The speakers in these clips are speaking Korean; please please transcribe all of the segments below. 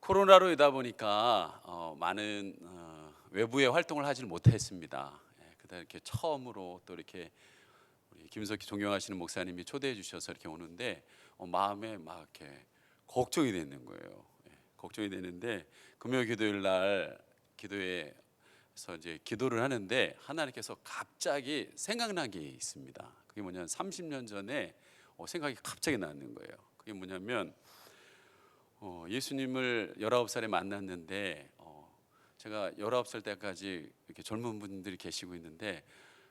코로나로 이다 보니까 많은 외부의 활동을 하지를 못했습니다. 그다 이렇게 처음으로 또 이렇게 우리 김석희 존경하시는 목사님이 초대해 주셔서 이렇게 오는데 마음에 막 이렇게 걱정이 되는 거예요. 걱정이 되는데 금요 기도일 날 기도회에서 이제 기도를 하는데 하나님께서 갑자기 생각난 게 있습니다. 그게 뭐냐면 30년 전에 생각이 갑자기 나는 거예요. 그게 뭐냐면 예수님을 19살에 만났는데 제가 19살 때까지 이렇게 젊은 분들이 계시고 있는데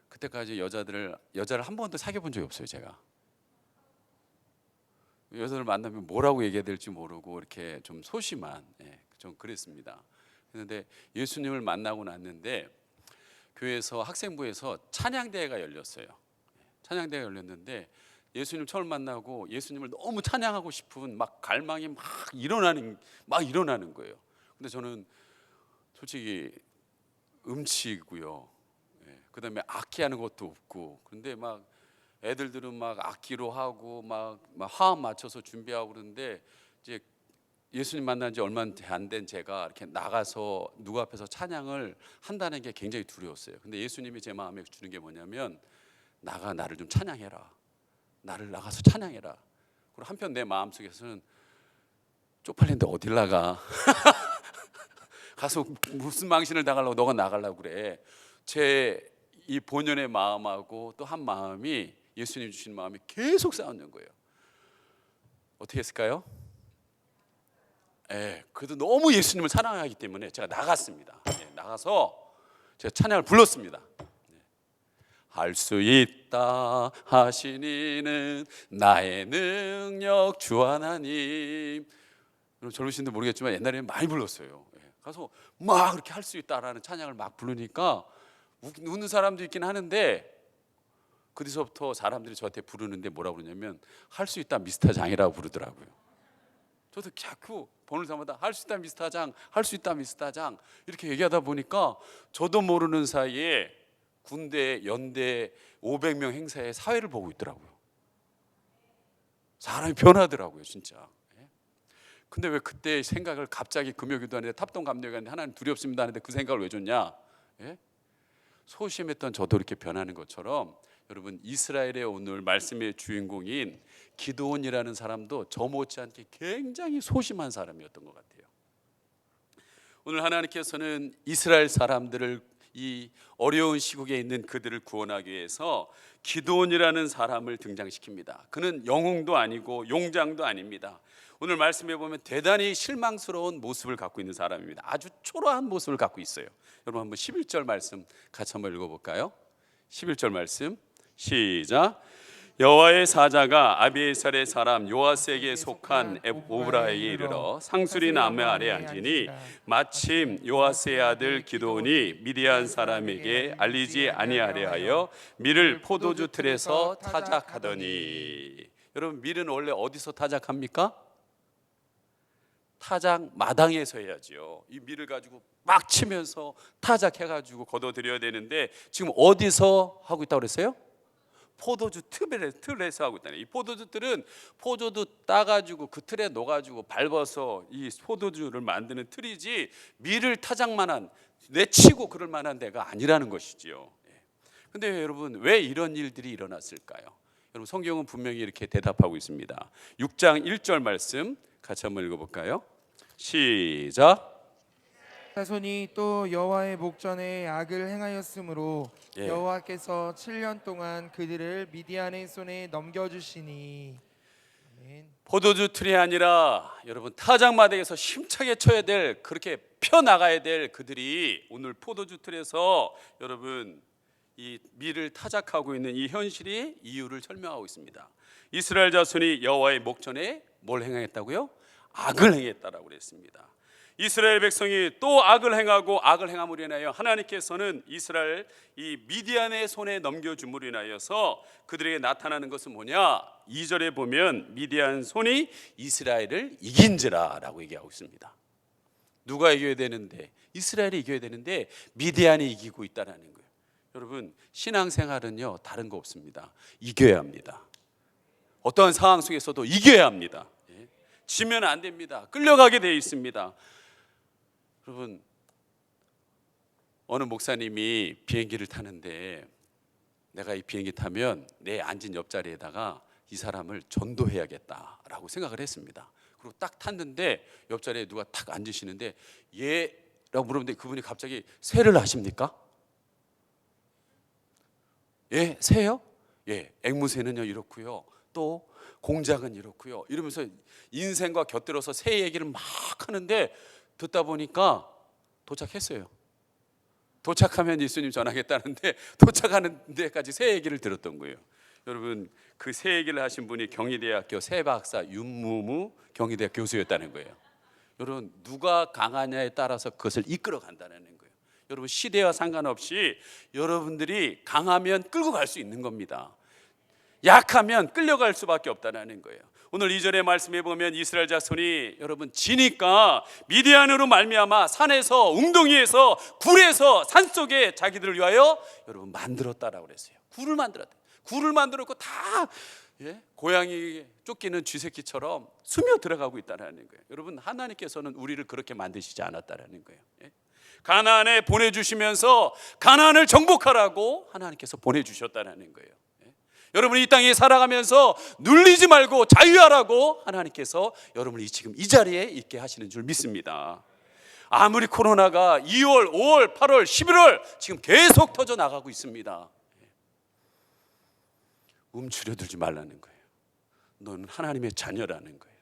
그때까지 여자를 한 번도 사귀어 본 적이 없어요. 제가 여자를 만나면 뭐라고 얘기해야 될지 모르고 이렇게 좀 소심한 좀 그랬습니다. 그런데 예수님을 만나고 났는데 교회에서 학생부에서 찬양대회가 열렸어요. 찬양대회가 열렸는데 예수님 처음 만나고 예수님을 너무 찬양하고 싶은 막 갈망이 막 일어나는 거예요. 근데 저는 솔직히 음치고요. 그다음에 악기하는 것도 없고. 그런데 막 애들들은 막 악기로 하고 막 화음 맞춰서 준비하고 그러는데 이제 예수님 만난 지 얼마 안 된 제가 이렇게 나가서 누구 앞에서 찬양을 한다는 게 굉장히 두려웠어요. 근데 예수님이 제 마음에 주는 게 뭐냐면 나를 좀 찬양해라. 나를 나가서 찬양해라. 그리고 한편 내 마음속에서는 쪽팔린데 어딜 나가? 가서 무슨 망신을 당하려고 너가 나가려고 그래. 제 이 본연의 마음하고 또 한 마음이 예수님 주신 마음이 계속 싸우는 거예요. 어떻게 했을까요? 그래도 너무 예수님을 사랑하기 때문에 제가 나갔습니다. 나가서 제가 찬양을 불렀습니다. 할 수 있다 하시니는 나의 능력 주 하나님. 여러분 젊으신 분들 모르겠지만 옛날에는 많이 불렀어요. 가서 막 그렇게 할 수 있다라는 찬양을 막 부르니까 웃는 사람도 있긴 하는데 그 뒤서부터 사람들이 저한테 부르는데 뭐라고 그러냐면 할 수 있다 미스터 장이라고 부르더라고요. 저도 자꾸 보는 사람마다 할 수 있다 미스터 장, 할 수 있다 미스터 장 이렇게 얘기하다 보니까 저도 모르는 사이에 군대 연대 500명 행사의 사회를 보고 있더라고요. 사람이 변하더라고요, 진짜. 근데 왜 그때 생각을 갑자기 금요기도 하는데 탑동 감독이 하는데 하나님 두렵습니다 하는데 그 생각을 왜 줬냐? 소심했던 저도 이렇게 변하는 것처럼 여러분 이스라엘의 오늘 말씀의 주인공인 기드온이라는 사람도 저 못지않게 굉장히 소심한 사람이었던 것 같아요. 오늘 하나님께서는 이스라엘 사람들을 이 어려운 시국에 있는 그들을 구원하기 위해서 기드온이라는 사람을 등장시킵니다. 그는 영웅도 아니고 용장도 아닙니다. 오늘 말씀해 보면 대단히 실망스러운 모습을 갖고 있는 사람입니다. 아주 초라한 모습을 갖고 있어요. 여러분 한번 11절 말씀 같이 한번 읽어볼까요? 11절 말씀 시작. 여호와의 사자가 아비에셀의 사람 요아스에게 속한 오브라에게 이르러 상수리 나무 아래 앉으니 마침 요아스의 아들 기드온이 미디안 사람에게 알리지 아니하려 하여 밀을 포도주 틀에서 타작하더니. 여러분 밀은 원래 어디서 타작합니까? 타작 마당에서 해야죠. 이 밀을 가지고 막 치면서 타작해가지고 걷어들여야 되는데 지금 어디서 하고 있다고 그랬어요? 포도주 틀에서 하고 있다네. 이 포도주 틀은 포도주 따가지고 그 틀에 넣어가지고 밟아서 이 포도주를 만드는 틀이지 밀을 타작만한 내치고 그럴 만한 데가 아니라는 것이지요. 근데 여러분 왜 이런 일들이 일어났을까요? 여러분 성경은 분명히 이렇게 대답하고 있습니다. 6장 1절 말씀 같이 한번 읽어볼까요? 시작. 자손이 또 여호와의 목전에 악을 행하였으므로 여호와께서 7년 동안 그들을 미디안의 손에 넘겨주시니. 아멘. 포도주 틀이 아니라 여러분 타작마당에서 힘차게 쳐야 될, 그렇게 펴나가야 될 그들이 오늘 포도주 틀에서 여러분 이 밀을 타작하고 있는 이 현실이 이유를 설명하고 있습니다. 이스라엘 자손이 여호와의 목전에 뭘 행했다고요? 악을 행했다라고 그랬습니다. 이스라엘 백성이 또 악을 행하고 악을 행함으로 인하여 하나님께서는 이스라엘 이 미디안의 손에 넘겨줌으로 인하여서 그들에게 나타나는 것은 뭐냐? 2절에 보면 미디안 손이 이스라엘을 이긴지라라고 얘기하고 있습니다. 누가 이겨야 되는데? 이스라엘이 이겨야 되는데 미디안이 이기고 있다는 거예요. 여러분 신앙생활은요 다른 거 없습니다. 이겨야 합니다. 어떠한 상황 속에서도 이겨야 합니다. 지면 안 됩니다. 끌려가게 되어 있습니다. 여러분, 어느 목사님이 비행기를 타는데 내가 이 비행기 타면 내 앉은 옆자리에다가 이 사람을 전도해야겠다라고 생각을 했습니다. 그리고 딱 탔는데 옆자리에 누가 탁 앉으시는데 예라고 물었는데 그분이 갑자기 새를 아십니까? 예, 새요? 예, 앵무새는요 이렇고요. 또 공작은 이렇고요. 이러면서 인생과 곁들여서 새 얘기를 막 하는데 듣다 보니까 도착했어요. 도착하면 예수님 전하겠다는데 도착하는 데까지 새 얘기를 들었던 거예요. 여러분, 그 새 얘기를 하신 분이 경희대학교 새 박사 윤무무 경희대학 교수였다는 거예요. 여러분, 누가 강하냐에 따라서 그것을 이끌어 간다는 거예요. 여러분, 시대와 상관없이 여러분들이 강하면 끌고 갈 수 있는 겁니다. 약하면 끌려갈 수밖에 없다는 거예요. 오늘 2절의 말씀에 보면 이스라엘 자손이 여러분 지니까 미디안으로 말미암아 산에서 웅덩이에서 굴에서 산속에 자기들을 위하여 여러분 만들었다라고 그랬어요. 굴을 만들었다. 굴을 만들었고 다 고양이 쫓기는 쥐새끼처럼 스며 들어가고 있다는 거예요. 여러분, 하나님께서는 우리를 그렇게 만드시지 않았다라는 거예요. 가나안에 보내주시면서 가나안을 정복하라고 하나님께서 보내주셨다는 거예요. 여러분이 이 땅에 살아가면서 눌리지 말고 자유하라고 하나님께서 여러분이 지금 이 자리에 있게 하시는 줄 믿습니다. 아무리 코로나가 2월, 5월, 8월, 11월 지금 계속 터져 나가고 있습니다. 움츠려들지 말라는 거예요. 너는 하나님의 자녀라는 거예요.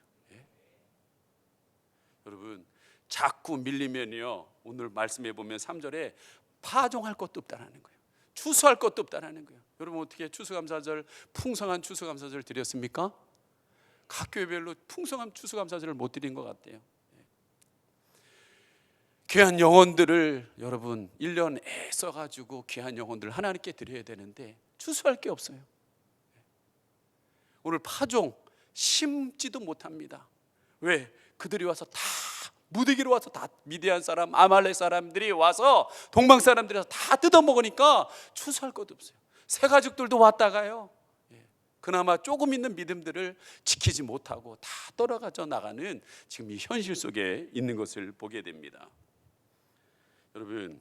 여러분, 자꾸 밀리면요, 오늘 말씀해 보면 3절에 파종할 것도 없다는 거예요. 추수할 것도 없다는 거예요. 여러분, 어떻게 추수감사절, 풍성한 추수감사절 드렸습니까? 각 교회별로 풍성한 추수감사절을 못 드린 것 같아요. 귀한 영혼들을 여러분 1년 애써가지고 귀한 영혼들을 하나님께 드려야 되는데 추수할 게 없어요. 오늘 파종 심지도 못합니다. 왜? 그들이 와서 다 무더기로 와서 다 미디안 사람, 아말렉 사람들이 와서 동방 사람들이 와서 다 뜯어먹으니까 추수할 것도 없어요. 새 가족들도 왔다가요, 그나마 조금 있는 믿음들을 지키지 못하고 다 떨어져 나가는 지금 이 현실 속에 있는 것을 보게 됩니다. 여러분,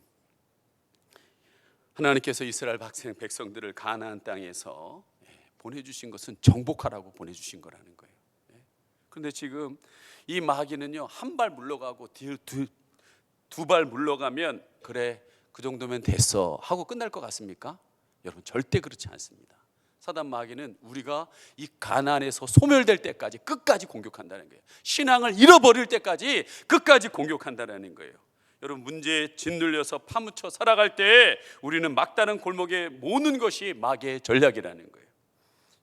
하나님께서 이스라엘 백성들을 가나안 땅에서 보내주신 것은 정복하라고 보내주신 거라는 거예요. 그런데 지금 이 마귀는요, 한 발 물러가고 두 발 물러가면 그래 그 정도면 됐어 하고 끝날 것 같습니까? 여러분, 절대 그렇지 않습니다. 사단 마귀는 우리가 이 가나안에서 소멸될 때까지 끝까지 공격한다는 거예요. 신앙을 잃어버릴 때까지 끝까지 공격한다는 거예요. 여러분, 문제에 짓눌려서 파묻혀 살아갈 때 우리는 막다른 골목에 모는 것이 마귀의 전략이라는 거예요.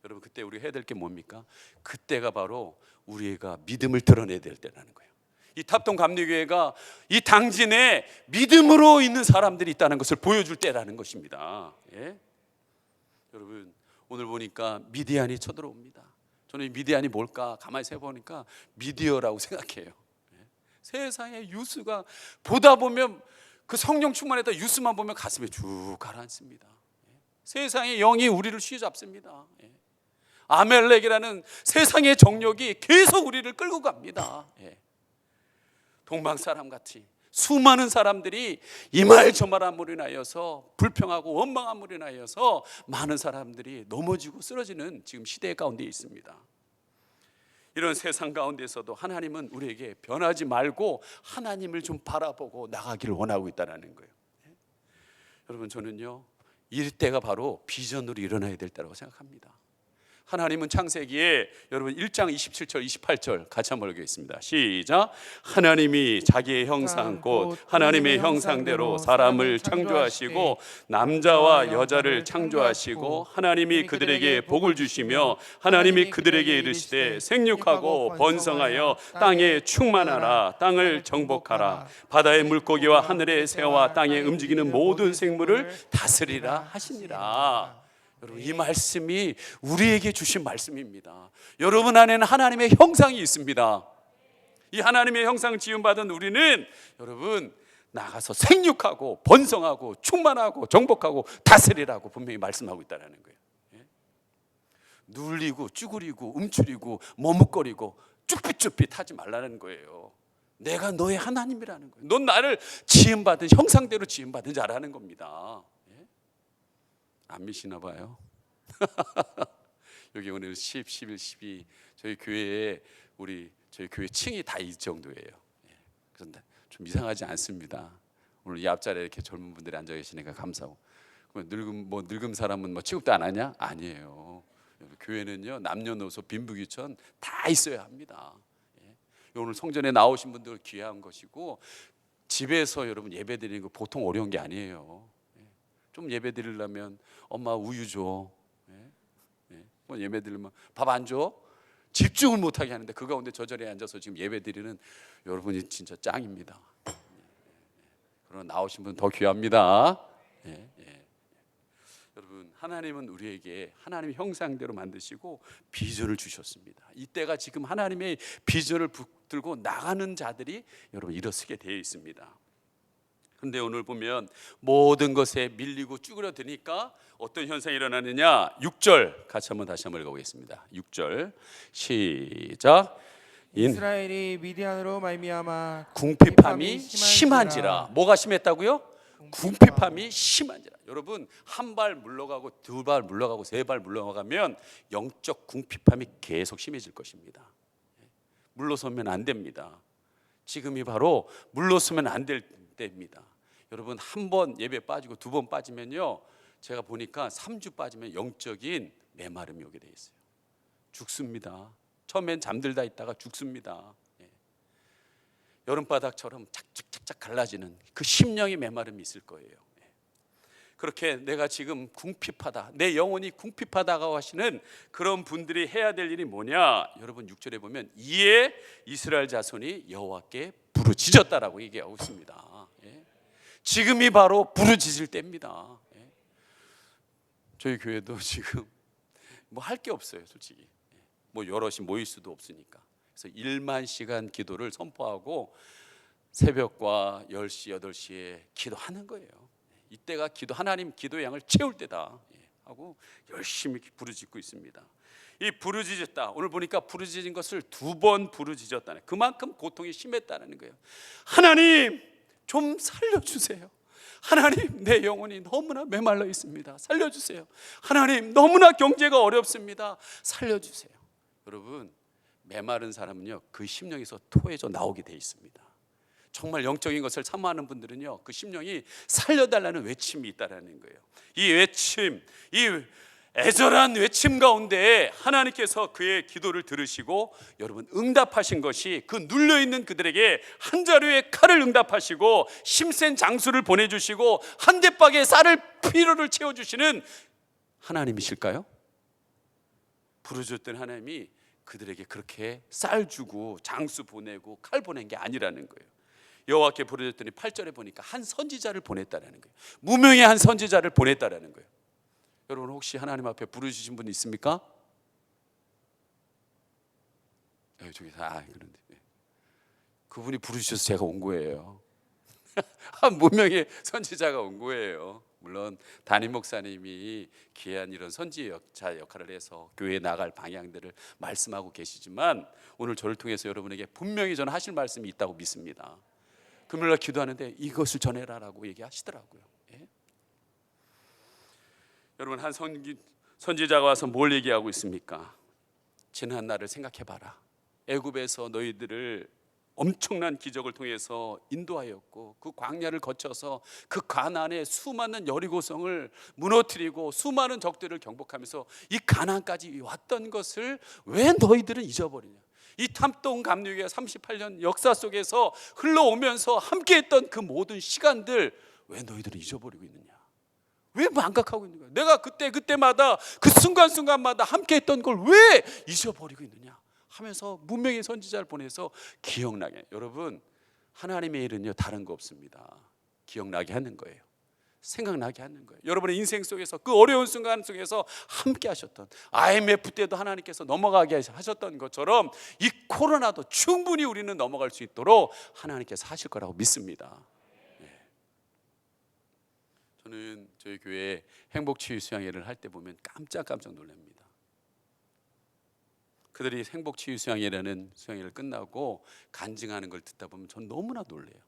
여러분, 그때 우리가 해야 될 게 뭡니까? 그때가 바로 우리가 믿음을 드러내야 될 때라는 거예요. 이 탑동 감리교회가 이 당진에 믿음으로 있는 사람들이 있다는 것을 보여줄 때라는 것입니다. 여러분, 오늘 보니까 미디안이 쳐들어옵니다. 저는 이 미디안이 뭘까 가만히 세보니까 미디어라고 생각해요. 세상에 뉴스가 보다 보면 그 성령 충만했다 뉴스만 보면 가슴에 쭉 가라앉습니다. 세상의 영이 우리를 휘잡습니다. 아멜렉이라는 세상의 정욕이 계속 우리를 끌고 갑니다. 동방 사람 같이 수많은 사람들이 이 말 저 말함으로 인하여서 불평하고 원망함으로 인하여서 많은 사람들이 넘어지고 쓰러지는 지금 시대 가운데 있습니다. 이런 세상 가운데서도 하나님은 우리에게 변하지 말고 하나님을 좀 바라보고 나가기를 원하고 있다는 거예요. 여러분, 저는요, 이 때가 바로 비전으로 일어나야 될 때라고 생각합니다. 하나님은 창세기에 여러분 1장 27절 28절 같이 한번 읽겠습니다. 시작. 하나님이 자기의 형상 곧 하나님의 형상대로 사람을 창조하시고 남자와 여자를 창조하시고 하나님이 그들에게 복을 주시며 하나님이 그들에게 이르시되 생육하고 번성하여 땅에 충만하라. 땅을 정복하라. 바다의 물고기와 하늘의 새와 땅에 움직이는 모든 생물을 다스리라 하시니라. 여러분, 이 말씀이 우리에게 주신 말씀입니다. 여러분 안에는 하나님의 형상이 있습니다. 이 하나님의 형상 지음받은 우리는 여러분 나가서 생육하고 번성하고 충만하고 정복하고 다스리라고 분명히 말씀하고 있다는 거예요. 눌리고 쭈그리고 움츠리고 머뭇거리고 쭈삣쭈삣 하지 말라는 거예요. 내가 너의 하나님이라는 거예요. 넌 나를 지음받은 형상대로 지음받은 자라는 겁니다. 예? 안 미시나 봐요. 여기 오늘 10, 11, 12 저희 교회에 저희 교회 층이 다 이 정도예요. 예. 그런데 좀 이상하지 않습니다. 오늘 이 앞자리에 이렇게 젊은 분들이 앉아 계시니까 감사하고. 늙은 사람은 뭐 취급도 안 하냐? 아니에요. 교회는요 남녀노소 빈부귀천 다 있어야 합니다. 예. 오늘 성전에 나오신 분들 귀한 것이고 집에서 여러분 예배 드리는 거 보통 어려운 게 아니에요. 예. 좀 예배 드리려면 엄마 우유 줘. 예. 예. 뭐 예배 드리면 밥 안 줘? 집중을 못하게 하는데 그 가운데 저 자리에 앉아서 지금 예배 드리는 여러분이 진짜 짱입니다. 예. 그러나 나오신 분 더 귀합니다. 예. 예. 여러분 하나님은 우리에게 하나님 형상대로 만드시고 비전을 주셨습니다. 이때가 지금 하나님의 비전을 붙들고 나가는 자들이 여러분 일어서게 되어 있습니다. 그런데 오늘 보면 모든 것에 밀리고 쭈그러드니까 어떤 현상이 일어나느냐. 6절 같이 다시 한번 읽어보겠습니다. 6절 시작. 이스라엘이 미디안으로 말미암아 궁핍함이 심한지라. 뭐가 심했다고요? 궁핍함이 심한지라. 여러분 한 발 물러가고 두 발 물러가고 세 발 물러가면 영적 궁핍함이 계속 심해질 것입니다. 물러서면 안 됩니다. 지금이 바로 물러서면 안 될 때입니다. 여러분 한 번 예배 빠지고 두 번 빠지면요 제가 보니까 3주 빠지면 영적인 메마름이 오게 돼 있어요. 죽습니다. 처음엔 잠들다 있다가 죽습니다. 여름바닥처럼 착착착착 갈라지는 그 심령의 메마름이 있을 거예요. 그렇게 내가 지금 궁핍하다, 내 영혼이 궁핍하다고 하시는 그런 분들이 해야 될 일이 뭐냐? 여러분 6절에 보면 이에 이스라엘 자손이 여호와께 부르짖었다라고 얘기하고 있습니다. 지금이 바로 부르짖을 때입니다. 저희 교회도 지금 뭐 할 게 없어요, 솔직히. 뭐 여럿이 모일 수도 없으니까. 그래서 1만 시간 기도를 선포하고 새벽과 10시, 8시에 기도하는 거예요. 이때가 하나님 기도의 양을 채울 때다 하고 열심히 부르짖고 있습니다. 이 부르짖었다. 오늘 보니까 부르짖은 것을 2번 부르짖었다네. 그만큼 고통이 심했다는 거예요. 하나님 좀 살려주세요. 하나님 내 영혼이 너무나 메말라 있습니다. 살려주세요. 하나님 너무나 경제가 어렵습니다. 살려주세요. 여러분 메마른 사람은요 그 심령에서 토해져 나오게 돼 있습니다. 정말 영적인 것을 사모하는 분들은요 그 심령이 살려달라는 외침이 있다라는 거예요. 이 외침, 이 애절한 외침 가운데 하나님께서 그의 기도를 들으시고 여러분 응답하신 것이 그 눌려있는 그들에게 한 자루의 칼을 응답하시고 힘센 장수를 보내주시고 한 대박의 쌀을 피로를 채워주시는 하나님이실까요? 부르짖던 하나님이 그들에게 그렇게 쌀 주고 장수 보내고 칼 보낸 게 아니라는 거예요. 여호와께 부르짖더니 8절에 보니까 한 선지자를 보냈다라는 거예요. 무명의 한 선지자를 보냈다라는 거예요. 여러분 혹시 하나님 앞에 부르짖으신 분 있습니까? 저기 그런데 그분이 부르짖어서 제가 온 거예요. 한 무명의 선지자가 온 거예요. 물론 담임 목사님이 귀한 이런 선지자 역할을 해서 교회에 나갈 방향들을 말씀하고 계시지만 오늘 저를 통해서 여러분에게 분명히 저는 하실 말씀이 있다고 믿습니다. 금요일날 기도하는데 이것을 전해라라고 얘기하시더라고요. 여러분 한 선지자가 와서 뭘 얘기하고 있습니까? 지난 날을 생각해봐라. 애굽에서 너희들을 엄청난 기적을 통해서 인도하였고 그 광야를 거쳐서 그 가나안의 수많은 여리고성을 무너뜨리고 수많은 적들을 경복하면서 이 가나안까지 왔던 것을 왜 너희들은 잊어버리냐? 이 탐동 감리교의 38년 역사 속에서 흘러오면서 함께했던 그 모든 시간들 왜 너희들은 잊어버리고 있느냐? 왜 망각하고 있는 거야? 내가 그때마다 그 순간순간마다 함께했던 걸 왜 잊어버리고 있느냐 하면서 문명의 선지자를 보내서 기억나게. 여러분 하나님의 일은요 다른 거 없습니다. 기억나게 하는 거예요. 생각나게 하는 거예요. 여러분의 인생 속에서 그 어려운 순간 속에서 함께 하셨던 IMF 때도 하나님께서 넘어가게 하셨던 것처럼 이 코로나도 충분히 우리는 넘어갈 수 있도록 하나님께서 하실 거라고 믿습니다. 저는 저희 교회 행복치유 수양회를 할 때 보면 깜짝 놀랍니다. 그들이 행복치유 수양회라는 수양회를 끝나고 간증하는 걸 듣다 보면 전 너무나 놀래요.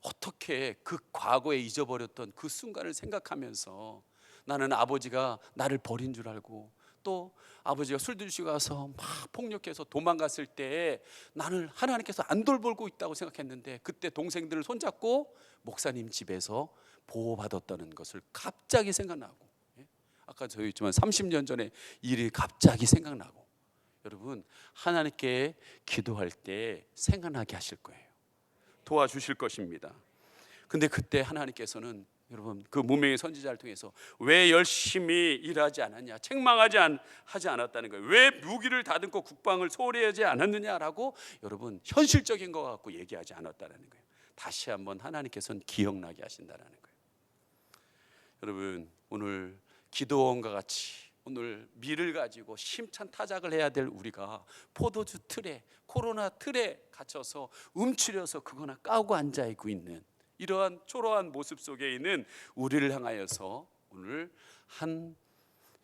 어떻게 그 과거에 잊어버렸던 그 순간을 생각하면서 나는 아버지가 나를 버린 줄 알고, 또 아버지가 술 드시고 가서 막 폭력해서 도망갔을 때 나는 하나님께서 안 돌보고 있다고 생각했는데, 그때 동생들을 손잡고 목사님 집에서 보호받았다는 것을 갑자기 생각나고, 아까 저희 있지만 30년 전에 일이 갑자기 생각나고, 여러분 하나님께 기도할 때 생각나게 하실 거예요. 도와주실 것입니다. 근데 그때 하나님께서는 여러분 그 무명의 선지자를 통해서 왜 열심히 일하지 않았냐, 하지 않았다는 거예요. 왜 무기를 다듬고 국방을 소홀히 하지 않았느냐라고 여러분 현실적인 거 갖고 얘기하지 않았다는 거예요. 다시 한번 하나님께서는 기억나게 하신다는 거예요. 여러분 오늘 기도원과 같이 오늘 미를 가지고 힘찬 타작을 해야 될 우리가 포도주 틀에, 코로나 틀에 갇혀서 움츠려서 그거나 까고 앉아있고 있는 이러한 초라한 모습 속에 있는 우리를 향하여서 오늘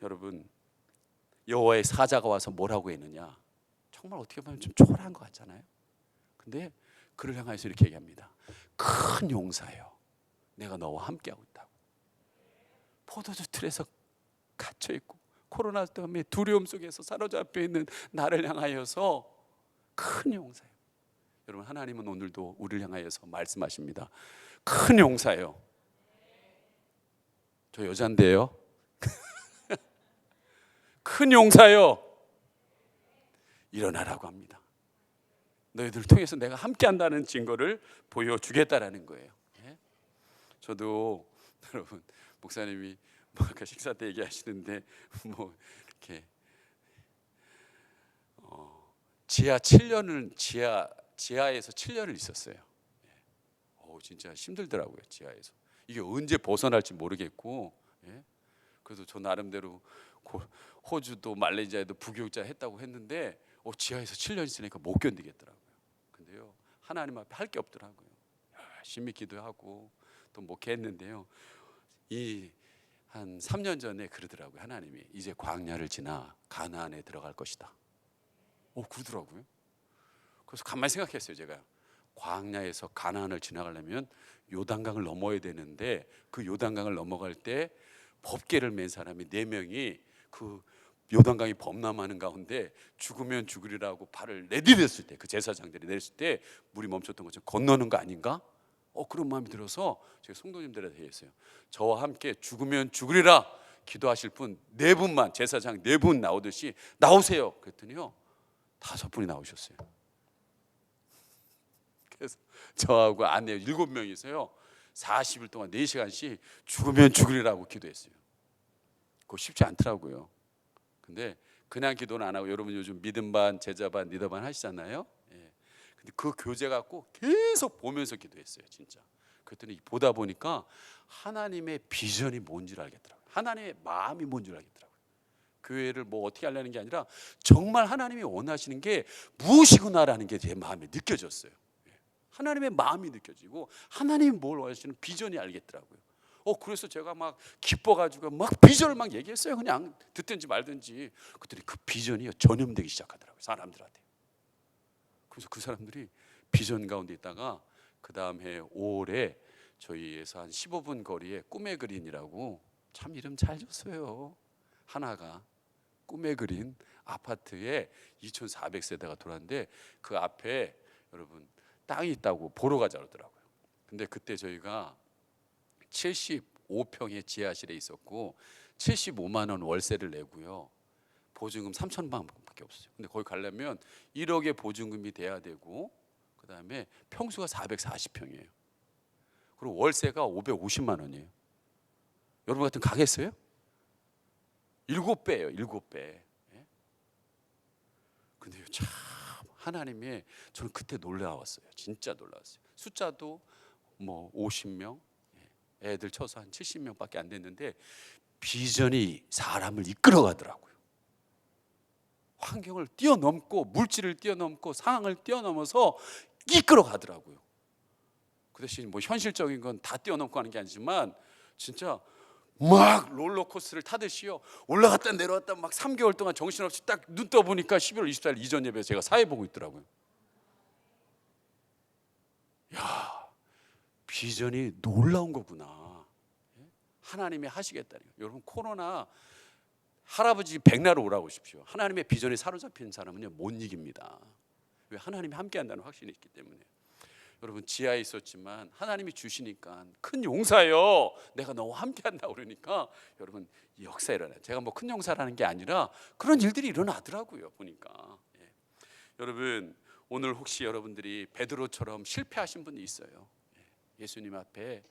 여러분 여호와의 사자가 와서 뭐라고 했느냐, 정말 어떻게 보면 좀 초라한 것 같잖아요. 근데 그를 향하여서 이렇게 얘기합니다. 큰 용사여, 내가 너와 함께하고 있다고. 포도주 틀에서 갇혀있고 코로나 때문에 두려움 속에서 사로잡혀 있는 나를 향하여서 큰 용사요. 여러분 하나님은 오늘도 우리를 향하여서 말씀하십니다. 큰 용사요. 저 여잔데요. 큰 용사요, 일어나라고 합니다. 너희들 통해서 내가 함께한다는 증거를 보여주겠다라는 거예요. 저도 여러분 목사님이 아까 식사 때 얘기하시는데 이렇게 지하에서 7년을 있었어요. 진짜 힘들더라고요. 지하에서 이게 언제 벗어날지 모르겠고, 그래서 저 나름대로 호주도 말레이시아에도 부교육자 했다고 했는데 지하에서 7년 있으니까 못 견디겠더라고요. 근데요 하나님 앞에 할 게 없더라고요. 열심히 기도하고 또 목회했는데요, 한 3년 전에 그러더라고요. 하나님이 이제 광야를 지나 가나안에 들어갈 것이다. 그러더라고요. 그래서 가만히 생각했어요. 제가 광야에서 가나안을 지나가려면 요단강을 넘어야 되는데, 그 요단강을 넘어갈 때 법궤를 맨 사람이 4명이 그 요단강이 범람하는 가운데 죽으면 죽으리라고 발을 내디뎠을 때, 그 제사장들이 내렸을 때 물이 멈췄던 것처럼 건너는 거 아닌가? 그런 마음이 들어서 제가 성도님들한테 얘기했어요. 저와 함께 죽으면 죽으리라 기도하실 분 4분만, 제사장 4분 나오듯이 나오세요. 그랬더니요 5분이 나오셨어요. 그래서 저하고 아내 7명이서요 40일 동안 4시간씩 죽으면 죽으리라고 기도했어요. 그거 쉽지 않더라고요. 근데 그냥 기도는 안 하고, 여러분 요즘 믿음 반, 제자 반, 리더 반 하시잖아요. 근데 그 교재 갖고 계속 보면서 기도했어요. 진짜. 그랬더니 보다 보니까 하나님의 비전이 뭔지를 알겠더라고요. 하나님의 마음이 뭔지를 알겠더라고요. 교회를 어떻게 하려는 게 아니라 정말 하나님이 원하시는 게 무엇이구나라는 게 제 마음에 느껴졌어요. 하나님의 마음이 느껴지고 하나님이 뭘 원하시는 비전이 알겠더라고요. 그래서 제가 막 기뻐가지고 막 비전을 막 얘기했어요. 그냥 듣든지 말든지. 그랬더니 그 비전이 전염되기 시작하더라고요, 사람들한테. 그래서 그 사람들이 비전 가운데 있다가 그 다음 해 5월에 저희에서 한 15분 거리에 꿈의 그린이라고, 참 이름 잘 줬어요. 하나가 꿈의 그린 아파트에 2,400세대가 돌았는데 그 앞에 여러분 땅이 있다고 보러 가자 그러더라고요. 근데 그때 저희가 75평의 지하실에 있었고 75만 원 월세를 내고요, 보증금 3천만 원밖에 없었어요. 근데 거기 가려면 1억의 보증금이 돼야 되고, 그 다음에 평수가 440평이에요. 그리고 월세가 550만 원이에요. 여러분 같은 가겠어요? 7배예요, 7배. 근데요 참 하나님의, 저는 그때 놀라웠어요. 진짜 놀라웠어요. 숫자도 50명, 애들 쳐서 한 70명밖에 안 됐는데 비전이 사람을 이끌어가더라고요. 환경을 뛰어넘고 물질을 뛰어넘고 상황을 뛰어넘어서 이끌어가더라고요. 그 대신 현실적인 건 다 뛰어넘고 하는 게 아니지만 진짜 막 롤러코스터를 타듯이요 올라갔다 내려왔다 막 3개월 동안 정신없이 딱 눈 떠보니까 11월 24일 이전 예배 제가 사회 보고 있더라고요. 야, 비전이 놀라운 거구나. 하나님이 하시겠다는 거예요. 여러분 코로나 할아버지 백날 오라고 하십시오. 하나님의 비전에 사로잡힌 사람은요 못 이깁니다. 왜? 하나님이 함께한다는 확신이 있기 때문에. 여러분 지하에 있었지만 하나님이 주시니까 큰 용사요. 내가 너무 함께한다 그러니까 여러분 이 역사 일어나요. 제가 뭐 큰 용사라는 게 아니라 그런 일들이 일어나더라고요 보니까. 여러분 오늘 혹시 여러분들이 베드로처럼 실패하신 분이 있어요. 예수님 앞에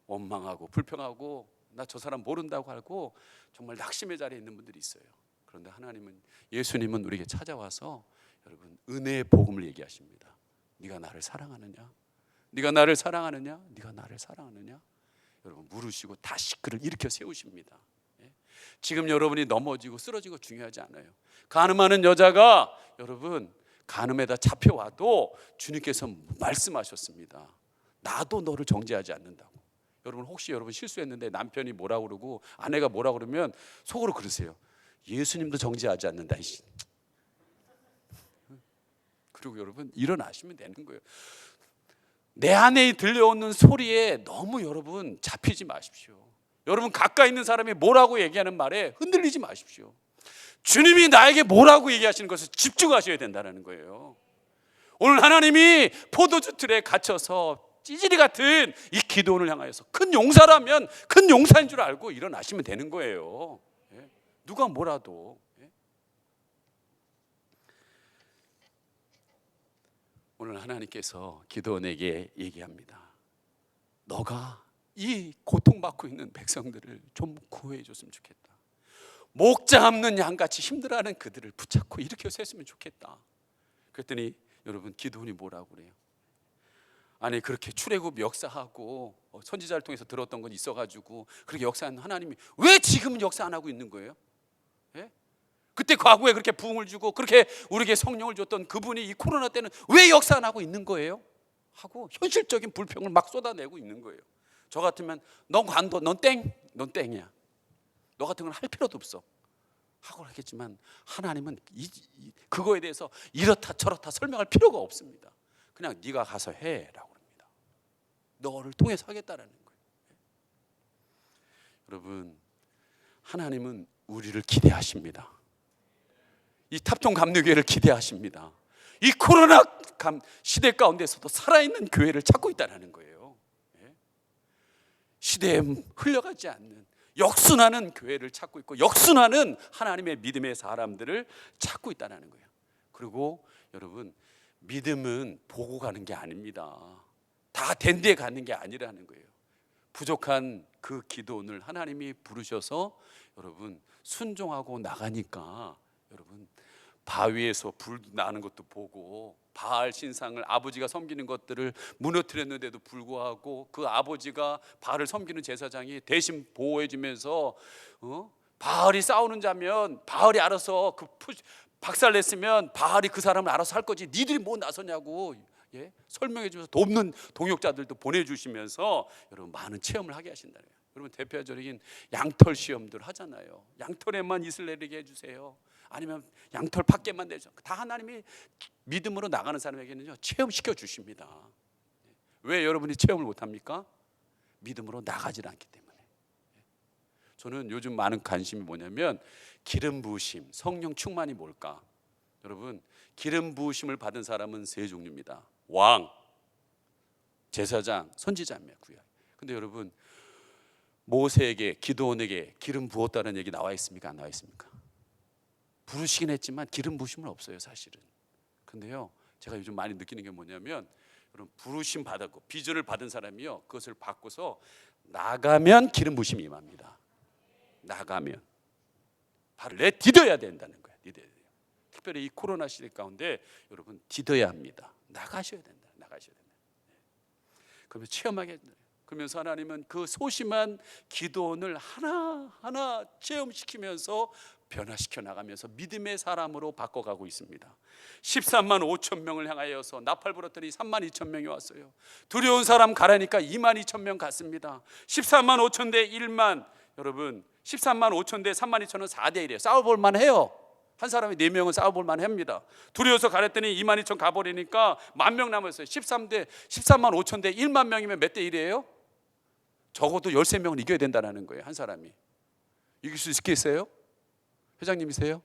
원망하고 불평하고 나 저 사람 모른다고 하고 정말 낙심의 자리에 있는 분들이 있어요. 그런데 하나님은 예수님은 우리에게 찾아와서 여러분 은혜의 복음을 얘기하십니다. 네가 나를 사랑하느냐? 네가 나를 사랑하느냐? 네가 나를 사랑하느냐? 여러분 물으시고 다시 그를 일으켜 세우십니다. 지금 여러분이 넘어지고 쓰러진 거 중요하지 않아요. 간음하는 여자가 여러분 간음에다 잡혀와도 주님께서 말씀하셨습니다. 나도 너를 정죄하지 않는다고. 여러분 혹시 여러분 실수했는데 남편이 뭐라 그러고 아내가 뭐라 그러면 속으로 그러세요. 예수님도 정죄하지 않는다. 그리고 여러분 일어나시면 되는 거예요. 내 안에 들려오는 소리에 너무 여러분 잡히지 마십시오. 여러분 가까이 있는 사람이 뭐라고 얘기하는 말에 흔들리지 마십시오. 주님이 나에게 뭐라고 얘기하시는 것을 집중하셔야 된다는 거예요. 오늘 하나님이 포도주 틀에 갇혀서 찌질이 같은 이 기도원을 향하여서 큰 용사라면 큰 용사인 줄 알고 일어나시면 되는 거예요. 누가 뭐라도. 오늘 하나님께서 기도원에게 얘기합니다. 너가 이 고통받고 있는 백성들을 좀 구해 줬으면 좋겠다. 목자 없는 양같이 힘들어하는 그들을 붙잡고 일으켜 세웠으면 좋겠다. 그랬더니 여러분 기도원이 뭐라고 그래요? 아니 그렇게 출애굽 역사하고 선지자를 통해서 들었던 건 있어가지고 그렇게 역사하는 하나님이 왜 지금은 역사 안 하고 있는 거예요? 그때 과거에 그렇게 부흥을 주고 그렇게 우리에게 성령을 줬던 그분이 이 코로나 때는 왜 역사 안 하고 있는 거예요? 하고 현실적인 불평을 막 쏟아내고 있는 거예요. 저 같으면 넌 관둬, 넌 땡이야. 너 같은 건 할 필요도 없어 하고 하겠지만 하나님은 그거에 대해서 이렇다 저렇다 설명할 필요가 없습니다. 그냥 네가 가서 해라고 합니다. 너를 통해서 하겠다라는 거예요. 여러분 하나님은 우리를 기대하십니다. 이 탑종감리교회를 기대하십니다. 이 코로나 시대 가운데서도 살아있는 교회를 찾고 있다는 거예요. 시대에 흘려가지 않는 역순하는 교회를 찾고 있고 역순하는 하나님의 믿음의 사람들을 찾고 있다는 거예요. 그리고 여러분 믿음은 보고 가는 게 아닙니다. 다 된 데 가는 게 아니라는 거예요. 부족한 그 기도원을 하나님이 부르셔서 여러분 순종하고 나가니까 여러분 바위에서 불 나는 것도 보고 바알 신상을 아버지가 섬기는 것들을 무너뜨렸는데도 불구하고 그 아버지가 바알을 섬기는 제사장이 대신 보호해 주면서 바알이 싸우는 자면 바알이 알아서 박살 냈으면 바알이 그 사람을 알아서 할 거지 니들이 뭐 나서냐고 설명해 주면서 돕는 동역자들도 보내주시면서 여러분 많은 체험을 하게 하신다는 거예요. 여러분 대표적인 양털 시험들 하잖아요. 양털에만 이슬내리게 해주세요. 아니면 양털 밖에만 내죠. 다 하나님이 믿음으로 나가는 사람에게는요 체험시켜 주십니다. 왜 여러분이 체험을 못합니까? 믿음으로 나가질 않기 때문에. 저는 요즘 많은 관심이 뭐냐면 기름 부으심, 성령 충만이 뭘까? 여러분 기름 부으심을 받은 사람은 세 종류입니다. 왕, 제사장, 선지자입니다. 구약. 근데 여러분 모세에게 기드온에게 기름 부었다는 얘기 나와 있습니까? 안 나와 있습니까? 부르시긴 했지만 기름 부으심은 없어요 사실은. 근데요 제가 요즘 많이 느끼는 게 뭐냐면 여러분 부르심 받았고 비전을 받은 사람이요 그것을 받고서 나가면 기름 부으심이 임합니다. 나가면 발을 내디뎌야 된다는 거예요. 디뎌야 돼요. 특별히 이 코로나 시대 가운데 여러분 디뎌야 합니다. 나가셔야 된다. 나가셔야 된다. 그러면 체험하게 그러면서 하나님은 그 소심한 기도원을 하나하나 체험시키면서 변화시켜 나가면서 믿음의 사람으로 바꿔가고 있습니다. 13만 5천 명을 향하여서 나팔 불었더니 3만 2천 명이 왔어요. 두려운 사람 가라니까 2만 2천 명 갔습니다. 14만 5천 대 1만, 여러분 13만 5천 대 3만 2천은 4대 1이에요. 싸워볼 만해요. 한 사람이 4명은 싸워볼 만합니다. 두려워서 가랬더니 2만 2천 가버리니까 1만 명 남았어요. 13만 5천 대 1만 명이면 몇 대 1이에요? 적어도 13명은 이겨야 된다는 거예요. 한 사람이. 이길 수 있겠어요? 회장님이세요?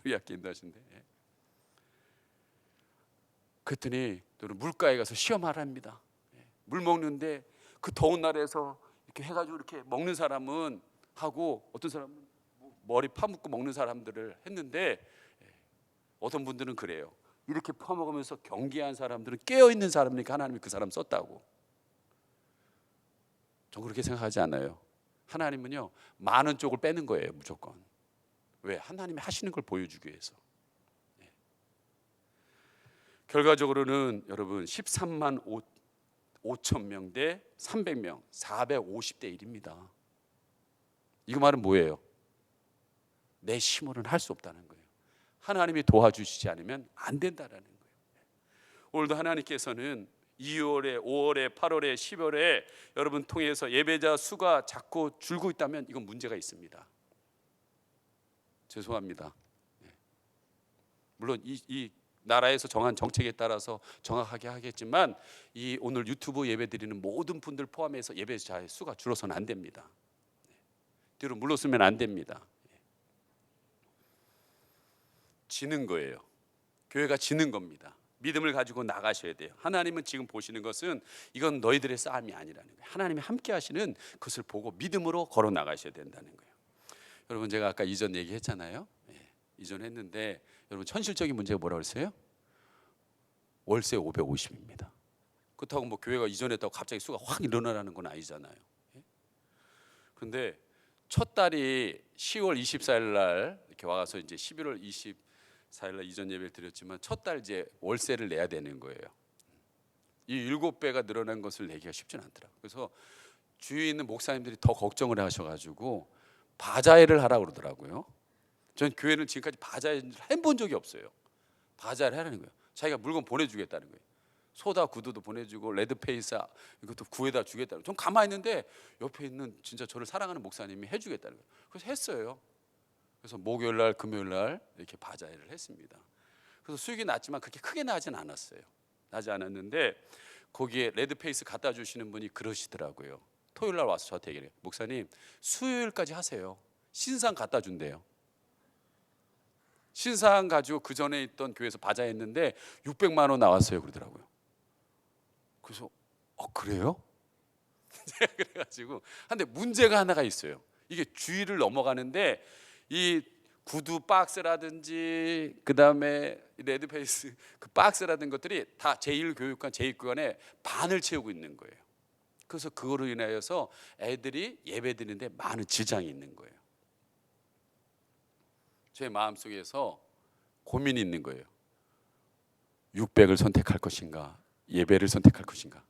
우리 학교 인도하신데. 그랬더니 물가에 가서 시험하랍니다. 물 먹는데 그 더운 날에서 이렇게 해가지고 이렇게 먹는 사람은 하고, 어떤 사람은 머리 파묻고 먹는 사람들을 했는데, 어떤 분들은 그래요. 이렇게 퍼먹으면서 경계한 사람들은 깨어있는 사람이니까 하나님이 그 사람 썼다고. 전 그렇게 생각하지 않아요. 하나님은요, 많은 쪽을 빼는 거예요, 무조건. 왜? 하나님이 하시는 걸 보여주기 위해서. 결과적으로는 여러분 13만 5천 명 대 300명, 450대 1입니다. 이거 말은 뭐예요? 내 힘으로는 할 수 없다는 거예요. 하나님이 도와주시지 않으면 안 된다라는 거예요. 오늘도 하나님께서는 2월에, 5월에, 8월에, 10월에 여러분 통해서 예배자 수가 자꾸 줄고 있다면 이건 문제가 있습니다. 죄송합니다. 물론 이 나라에서 정한 정책에 따라서 정확하게 하겠지만, 이 오늘 유튜브 예배 드리는 모든 분들 포함해서 예배자의 수가 줄어서는 안 됩니다. 뒤로 물러서면 안 됩니다. 지는 거예요. 교회가 지는 겁니다. 믿음을 가지고 나가셔야 돼요. 하나님은 지금 보시는 것은 이건 너희들의 싸움이 아니라는 거예요. 하나님이 함께 하시는 것을 보고 믿음으로 걸어 나가셔야 된다는 거예요. 여러분, 제가 아까 이전 얘기했잖아요. 이전 했는데, 여러분 현실적인 문제가 뭐라고 했어요? 월세 550입니다. 그렇다고 뭐 교회가 이전했다고 갑자기 수가 확 일어나는 건 아니잖아요. 그런데 첫 달이 10월 24일 날 이렇게 와서 이제 11월 24일 날 이전 예배를 드렸지만, 첫 달 이제 월세를 내야 되는 거예요. 이 7배가 늘어난 것을 내기가 쉽지는 않더라고요. 그래서 주위에 있는 목사님들이 더 걱정을 하셔가지고 바자회를 하라고 그러더라고요. 전 교회는 지금까지 바자회를 해본 적이 없어요. 바자회를 하라는 거예요. 자기가 물건 보내주겠다는 거예요. 소다 구두도 보내주고 레드페이스 이것도 구해다 주겠다는 거예요. 전 가만히 있는데 옆에 있는 진짜 저를 사랑하는 목사님이 해주겠다는 거예요. 그래서 했어요. 그래서 목요일 날, 금요일 날 이렇게 바자회를 했습니다. 그래서 수익이 났지만 그렇게 크게 나진 않았어요. 나지 않았는데 거기에 레드페이스 갖다 주시는 분이 그러시더라고요. 토요일 날 와서 저한테 얘기해요. 목사님, 수요일까지 하세요. 신상 갖다 준대요. 신상 가지고 그 전에 있던 교회에서 바자했는데 600만 원 나왔어요 그러더라고요. 그래서 그래요? 그래가지고 근데 문제가 하나가 있어요. 이게 주의를 넘어가는데 이 구두 박스라든지 그 다음에 레드페이스 그 박스라든 것들이 다 제1교육관, 제2교관의 반을 채우고 있는 거예요. 그래서 그거로 인하여서 애들이 예배 드리는데 많은 지장이 있는 거예요. 제 마음속에서 고민이 있는 거예요. 600을 선택할 것인가, 예배를 선택할 것인가.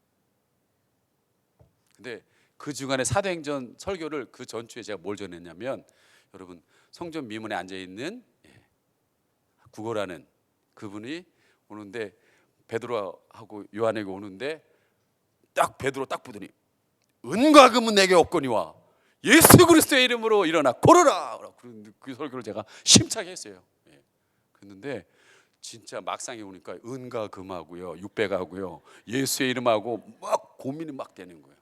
근데 그 주간에 사도행전 설교를 그 전주에 제가 뭘 전했냐면, 여러분 성전 미문에 앉아 있는 구거라는 그분이 오는데, 베드로하고 요한에게 오는데 딱 베드로 딱 보더니 은과 금은 내게 없거니와 예수 그리스도의 이름으로 일어나 걸어라. 그 설교를 제가 심차게 했어요. 그랬는데 진짜 막상에 오니까 은과 금하고요, 600하고요, 예수의 이름하고 막 고민이 막 되는 거예요.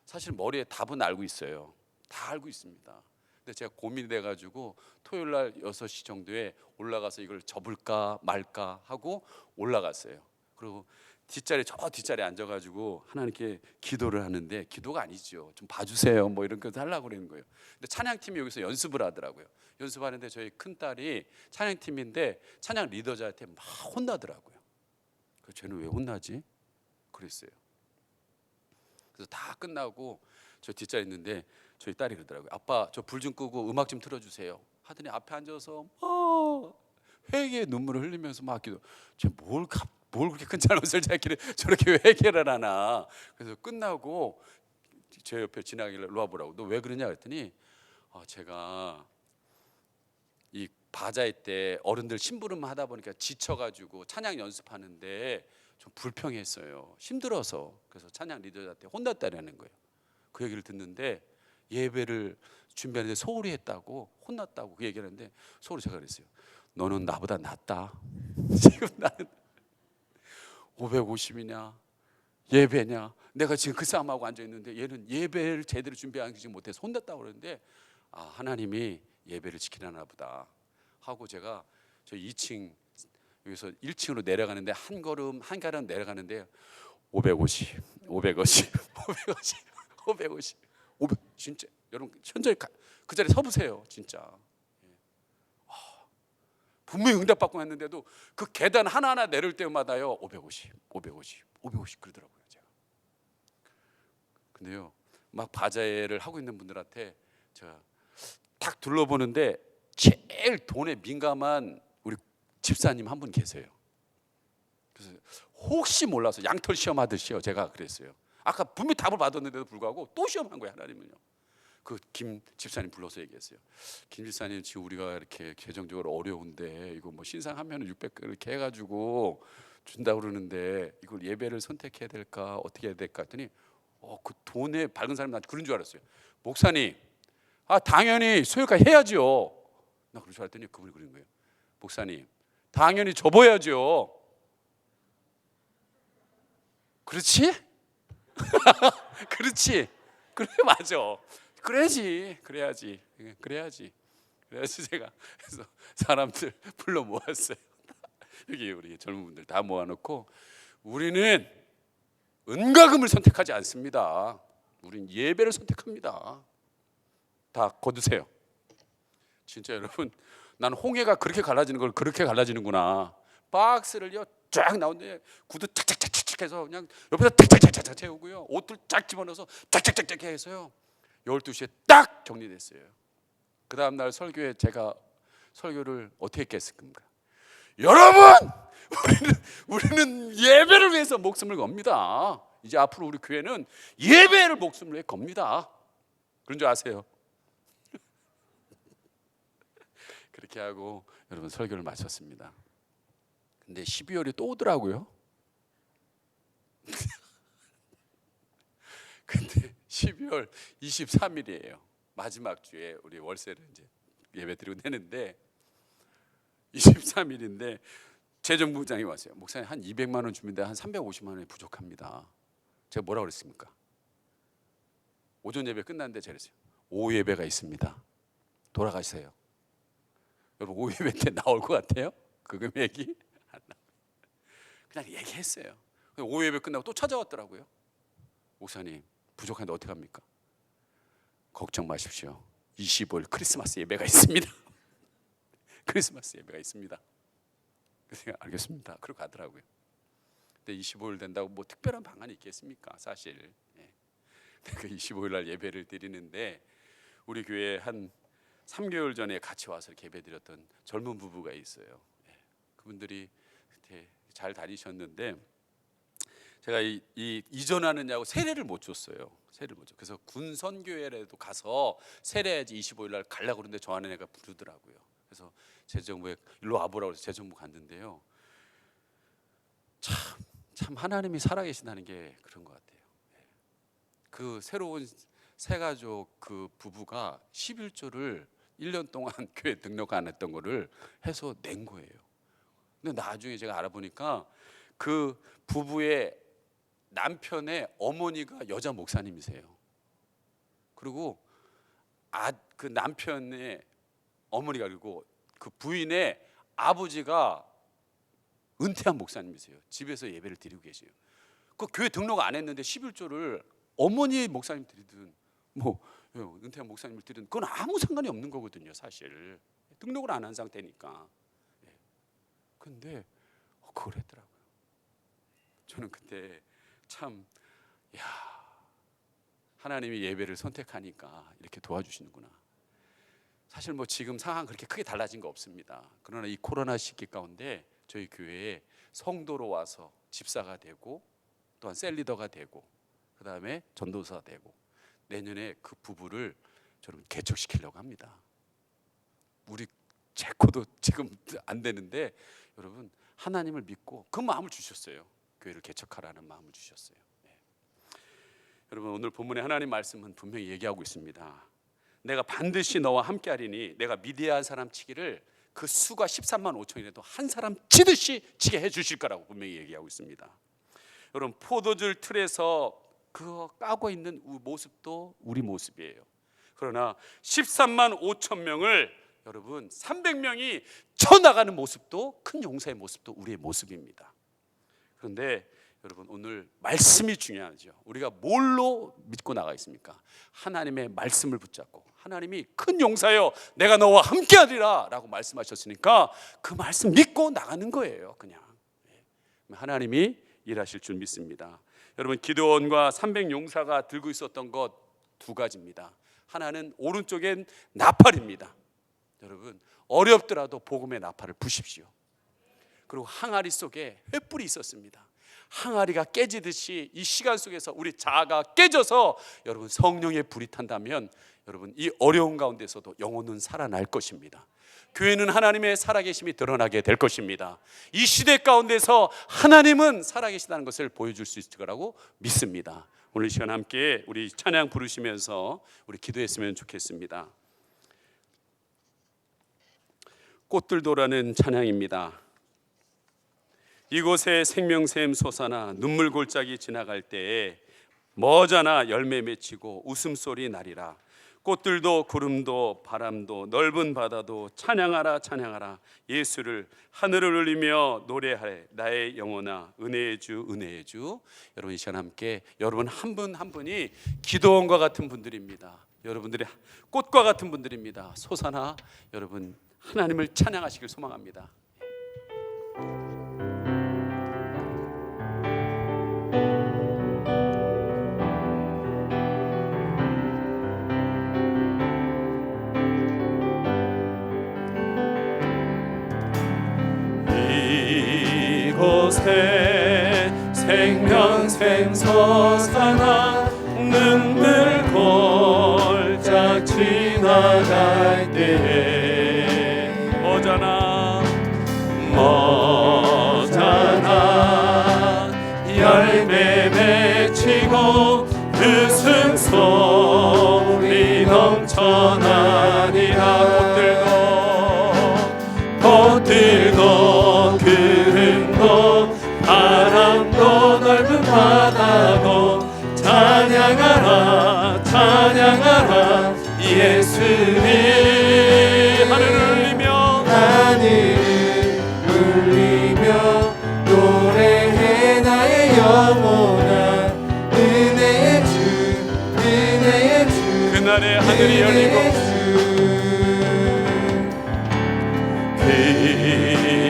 사실 머리에 답은 알고 있어요. 다 알고 있습니다. 근데 제가 고민이 돼가지고 토요일 날 6시 정도에 올라가서 이걸 접을까 말까 하고 올라갔어요. 그리고 저 뒷자리에 앉아가지고 하나님께 기도를 하는데, 기도가 아니죠. 좀 봐주세요. 뭐 이런 거 하려고 그러는 거예요. 근데 찬양팀이 여기서 연습을 하더라고요. 연습하는데 저희 큰딸이 찬양팀인데 찬양 리더자한테 막 혼나더라고요. 그래서 쟤는 왜 혼나지? 그랬어요. 그래서 다 끝나고 저 뒷자리에 있는데 저희 딸이 그러더라고요. 아빠, 저 불 좀 끄고 음악 좀 틀어주세요. 하더니 앞에 앉아서 회개의 눈물을 흘리면서 막 기도. 뭘 그렇게 큰 잘못을 자기를 저렇게 회개를 하나. 그래서 끝나고 제 옆에 지나가길래 일로 와보라고. 너 왜 그러냐 그랬더니 제가 바자회 때 어른들 심부름 하다 보니까 지쳐가지고 찬양 연습하는데 좀 불평했어요. 힘들어서. 그래서 찬양 리더한테 혼났다라는 거예요. 그 얘기를 듣는데 예배를 준비하는데 소홀히 했다고 혼났다고 그 얘기를 하는데 소홀히 제가 그랬어요. 너는 나보다 낫다. 지금 나는 550이냐 예배냐, 내가 지금 그 싸움하고 앉아있는데 얘는 예배를 제대로 준비하지 못해서 혼났다고 그러는데 하나님이 예배를 지키려나 보다 하고 제가 저 2층 여기서 1층으로 내려가는데 한 걸음 한 걸음 내려가는데 550, 550, 550, 550, 500 진짜 여러분 현저히 그 자리에 서보세요. 진짜 분명히 응답받고 했는데도 그 계단 하나하나 내릴 때마다요 550, 550, 550 그러더라고요. 제가 근데요 막 바자회를 하고 있는 분들한테 제가 딱 둘러보는데 제일 돈에 민감한 우리 집사님 한 분 계세요. 그래서 혹시 몰라서 양털 시험하듯이요 제가 그랬어요. 아까 분명히 답을 받았는데도 불구하고 또 시험한 거예요. 하나님은요. 그 김 집사님 불러서 얘기했어요. 김 집사님 지금 우리가 이렇게 재정적으로 어려운데 이거 뭐 신상하면 600 이렇게 해가지고 준다 그러는데 이걸 예배를 선택해야 될까 어떻게 해야 될까 했더니 그 돈에 밝은 사람이 나한테 그런 줄 알았어요. 목사님, 당연히 소유가 해야죠. 나 그런 줄 알았더니 그분이 그런 거예요. 목사님, 당연히 접어야죠. 그렇지? 그렇지. 그래 맞아. 그래야지. 그래야지 제가 그래서 사람들 불러 모았어요. 여기 우리 젊은 분들 다 모아놓고 우리는 은과금을 선택하지 않습니다. 우리는 예배를 선택합니다. 다 거두세요. 진짜 여러분, 난 홍해가 그렇게 갈라지는 걸 그렇게 갈라지는구나. 박스를요 쫙 나오는데 구두 착착착착 해서 그냥 옆에서 착착착착 채우고요. 옷들 쫙 집어넣어서 착착착착 해서요. 12시에 딱 정리됐어요. 그 다음 날 설교에 제가 설교를 어떻게 했겠습니까? 여러분, 우리는 예배를 위해서 목숨을 겁니다. 이제 앞으로 우리 교회는 예배를 목숨을 내 겁니다. 그런 줄 아세요? 그렇게 하고 여러분 설교를 마쳤습니다. 근데 12월이 또 오더라고요. 근데 12월 23일이에요. 마지막 주에 우리 월세를 이제 예배 드리고 내는데 23일인데 재정부장이 왔어요. 목사님 한 200만 원 주면 한 350만 원이 부족합니다. 제가 뭐라고 그랬습니까? 오전 예배 끝났는데 제가 그랬어요. 오후 예배가 있습니다. 돌아가세요. 여러분 오후 예배 때 나올 것 같아요? 그 금액이? 안 나와요. 그냥 얘기했어요. 오후 예배 끝나고 또 찾아왔더라고요. 목사님 부족한데 어떻게 합니까? 걱정 마십시오. 25일 크리스마스 예배가 있습니다. 크리스마스 예배가 있습니다. 그래서 알겠습니다. 그러고 가더라고요. 근데 25일 된다고 뭐 특별한 방안이 있겠습니까? 사실. 그 25일 날 예배를 드리는데 우리 교회에 한 3개월 전에 같이 와서 이렇게 예배 드렸던 젊은 부부가 있어요. 그분들이 그때 잘 다니셨는데 제가 이전하느냐고 세례를 못 줬어요. 세례를 못 줬어요. 그래서 군선교회라도 가서 세례해야지 25일 날 가려고 그러는데 저 아는 애가 부르더라고요. 그래서 재정부에 일로 와보라고 해서 재정부 갔는데요. 참 하나님이 살아계신다는 게 그런 것 같아요. 그 새로운 새가족 그 부부가 11조를 1년 동안 교회 등록 안 했던 거를 해서 낸 거예요. 근데 나중에 제가 알아보니까 그 부부의 남편의 어머니가 여자 목사님이세요. 그리고 그 남편의 어머니가 그리고 그 부인의 아버지가 은퇴한 목사님이세요. 집에서 예배를 드리고 계세요. 그 교회 등록 안 했는데 11조를 어머니 목사님 드리든 뭐 은퇴한 목사님을 드리든 그건 아무 상관이 없는 거거든요. 사실 등록을 안 한 상태니까. 근데 그걸 했더라고요. 저는 그때 참 하나님이 예배를 선택하니까 이렇게 도와주시는구나. 사실 뭐 지금 상황 그렇게 크게 달라진 거 없습니다. 그러나 이 코로나 시기 가운데 저희 교회에 성도로 와서 집사가 되고 또한 셀리더가 되고 그 다음에 전도사가 되고 내년에 그 부부를 저는 개척시키려고 합니다. 우리 제 코도 지금 안 되는데 여러분 하나님을 믿고 그 마음을 주셨어요. 교회를 개척하라는 마음을 주셨어요. 여러분 오늘 본문의 하나님 말씀은 분명히 얘기하고 있습니다. 내가 반드시 너와 함께하리니 내가 미디안 사람 치기를 그 수가 13만 5천이라도 한 사람 치듯이 치게 해주실 거라고 분명히 얘기하고 있습니다. 여러분 포도줄 틀에서 그 까고 있는 모습도 우리 모습이에요. 그러나 13만 5천 명을 여러분 300명이 쳐나가는 모습도 큰 용사의 모습도 우리의 모습입니다. 그런데 여러분 오늘 말씀이 중요하죠. 우리가 뭘로 믿고 나가 있습니까? 하나님의 말씀을 붙잡고 하나님이 큰 용사여 내가 너와 함께하리라 라고 말씀하셨으니까 그 말씀 믿고 나가는 거예요. 그냥 하나님이 일하실 줄 믿습니다. 여러분 기드온과 300용사가 들고 있었던 것 두 가지입니다. 하나는 오른쪽엔 나팔입니다. 여러분 어렵더라도 복음의 나팔을 부십시오. 그리고 항아리 속에 횃불이 있었습니다. 항아리가 깨지듯이 이 시간 속에서 우리 자아가 깨져서 여러분 성령의 불이 탄다면 여러분 이 어려운 가운데서도 영혼은 살아날 것입니다. 교회는 하나님의 살아계심이 드러나게 될 것입니다. 이 시대 가운데서 하나님은 살아계시다는 것을 보여줄 수 있을 거라고 믿습니다. 오늘 이 시간 함께 우리 찬양 부르시면서 우리 기도했으면 좋겠습니다. 꽃들도라는 찬양입니다. 이곳에 생명샘 솟아나 눈물 골짜기 지나갈 때에 머자나 열매 맺히고 웃음소리 나리라. 꽃들도 구름도 바람도 넓은 바다도 찬양하라 찬양하라. 예수를 하늘을 울리며 노래하래. 나의 영혼아 은혜의 주 은혜의 주. 여러분 이 시간 함께 여러분 한 분 한 분이 기도원과 같은 분들입니다. 여러분들이 꽃과 같은 분들입니다. 솟아나 여러분 하나님을 찬양하시길 소망합니다. 이곳에 생명샘 솟아나 눈물 골짝 지나갈 때에 머자나 열매 맺히고 웃음소리 넘쳐나리라. 꽃들도 구름도 바람도 넓은 바다도 찬양하라 찬양하라. 예수를 하늘을 울리며 노래해. 나의 영혼아 은혜의 주 은혜의 주. 그날에 하늘이 열리고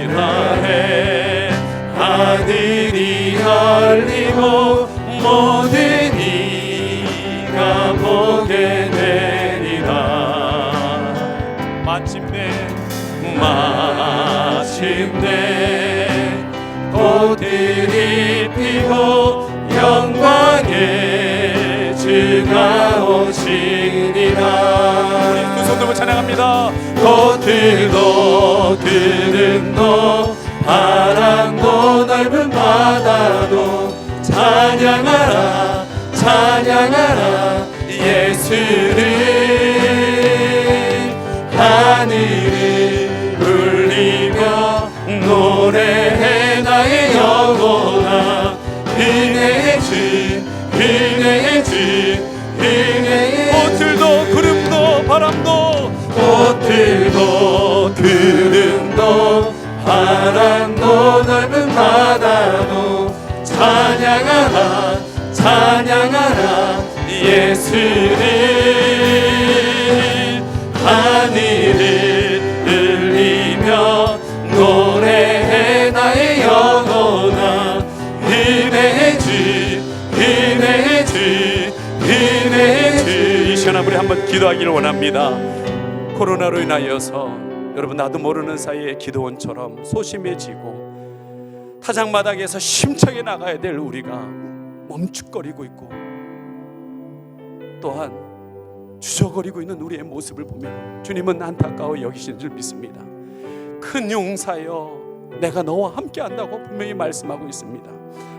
그날에 하늘이 열리고 모든 이가 보게 되리라. 마침내 꽃들이 피고 영광의 주가 오시리라. 우리 두 손 들고 찬양합니다. 꽃들도 구름도 바람도 넓은 바다도 찬양하라 찬양하라. 예수를 하늘을 울리며 노래해. 나의 영혼아 은혜의 주 은혜의 주 은혜의 주. 꽃들도 구름도 바람도 꽃들도 구름도 바람도 넓은 바다도 찬양하라 찬양하라. 예수를 하늘을 울리며 노래해. 나의 영혼아 은혜의 주 은혜의 주 은혜의 주. 이 시간 우리 한번 기도하기를 원합니다. 코로나로 인하여서 여러분 나도 모르는 사이에 기도원처럼 소심해지고 타작마당에서 힘차게 나가야 될 우리가 멈칫거리고 있고 또한 주저거리고 있는 우리의 모습을 보며 주님은 안타까워 여기시는 줄 믿습니다. 큰 용사여, 내가 너와 함께 한다고 분명히 말씀하고 있습니다.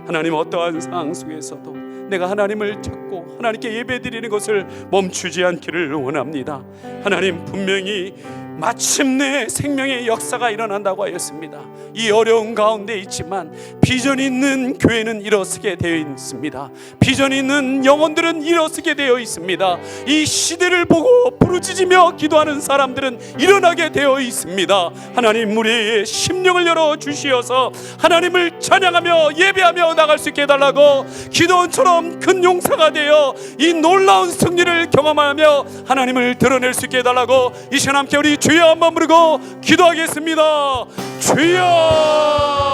하나님, 어떠한 상황 속에서도 내가 하나님을 찾고 하나님께 예배드리는 것을 멈추지 않기를 원합니다. 하나님, 분명히 마침내 생명의 역사가 일어난다고 하였습니다. 이 어려운 가운데 있지만 비전 있는 교회는 일어서게 되어 있습니다. 비전 있는 영혼들은 일어서게 되어 있습니다. 이 시대를 보고 부르짖으며 기도하는 사람들은 일어나게 되어 있습니다. 하나님, 우리의 심령을 열어 주시어서 하나님을 찬양하며 예배하며 나갈 수 있게 해달라고, 기도원처럼 큰 용사가 되어 이 놀라운 승리를 경험하며 하나님을 드러낼 수 있게 해달라고, 이 시간 함께 우리 주여 한번 부르고 기도하겠습니다. 주여.